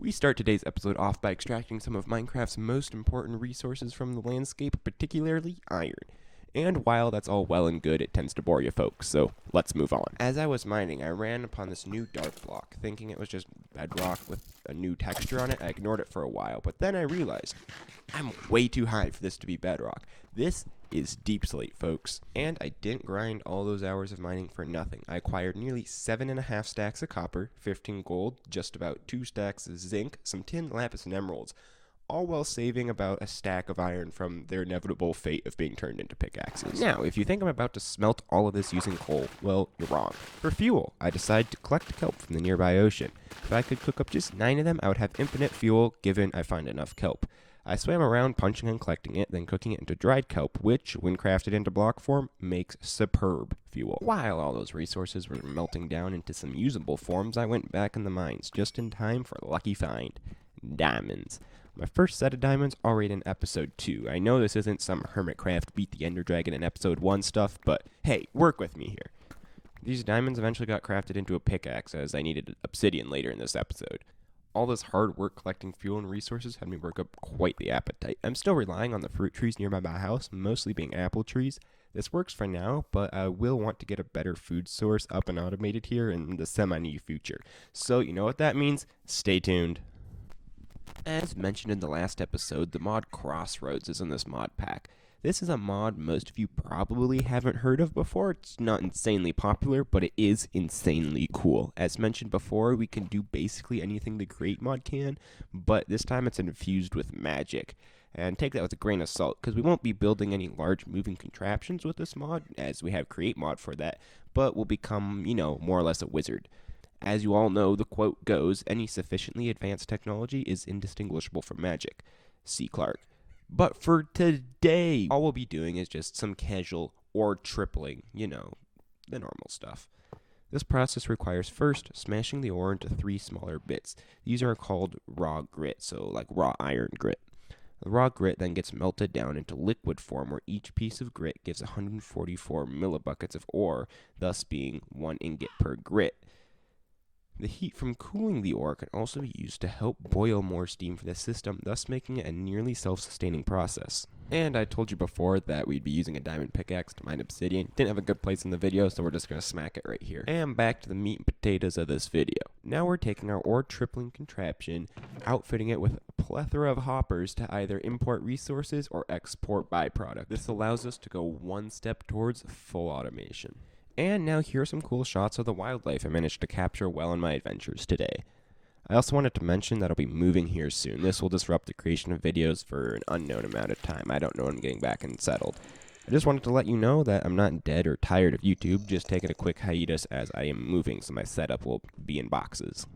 We start today's episode off by extracting some of Minecraft's most important resources from the landscape, particularly iron. And while that's all well and good, it tends to bore you folks, so let's move on. As I was mining, I ran upon this new dark block, thinking it was just bedrock with a new texture on it. I ignored it for a while, but then I realized I'm way too high for this to be bedrock. This is deep slate, folks. And I didn't grind all those hours of mining for nothing. I acquired nearly 7.5 stacks of copper, 15 gold, just about 2 stacks of zinc, some tin, lapis, and emeralds, all while saving about a stack of iron from their inevitable fate of being turned into pickaxes. Now, if you think I'm about to smelt all of this using coal, well, you're wrong. For fuel, I decided to collect kelp from the nearby ocean. If I could cook up just 9 of them, I would have infinite fuel, given I find enough kelp. I swam around punching and collecting it, then cooking it into dried kelp, which, when crafted into block form, makes superb fuel. While all those resources were melting down into some usable forms, I went back in the mines, just in time for a lucky find. Diamonds. My first set of diamonds already in episode 2. I know this isn't some Hermitcraft beat the Ender Dragon in episode 1 stuff, but hey, work with me here. These diamonds eventually got crafted into a pickaxe, as I needed obsidian later in this episode. All this hard work collecting fuel and resources had me work up quite the appetite. I'm still relying on the fruit trees nearby my house, mostly being apple trees. This works for now, but I will want to get a better food source up and automated here in the semi-near future. So you know what that means? Stay tuned. As mentioned in the last episode, the mod Crossroads is in this mod pack. This is a mod most of you probably haven't heard of before. It's not insanely popular, but it is insanely cool. As mentioned before, we can do basically anything the Create mod can, but this time it's infused with magic. And take that with a grain of salt, because we won't be building any large moving contraptions with this mod, as we have Create mod for that, but we'll become, more or less a wizard. As you all know, the quote goes, any sufficiently advanced technology is indistinguishable from magic. See Clark. But for today, all we'll be doing is just some casual ore tripling, the normal stuff. This process requires first smashing the ore into 3 smaller bits. These are called raw grit, so like raw iron grit. The raw grit then gets melted down into liquid form, where each piece of grit gives 144 millibuckets of ore, thus being 1 ingot per grit. The heat from cooling the ore can also be used to help boil more steam for the system, thus making it a nearly self-sustaining process. And I told you before that we'd be using a diamond pickaxe to mine obsidian. Didn't have a good place in the video, so we're just going to smack it right here. And back to the meat and potatoes of this video. Now we're taking our ore tripling contraption, outfitting it with a plethora of hoppers to either import resources or export byproduct. This allows us to go one step towards full automation. And now here are some cool shots of the wildlife I managed to capture while on my adventures today. I also wanted to mention that I'll be moving here soon. This will disrupt the creation of videos for an unknown amount of time. I don't know when I'm getting back and settled. I just wanted to let you know that I'm not dead or tired of YouTube, just taking a quick hiatus as I am moving, so my setup will be in boxes.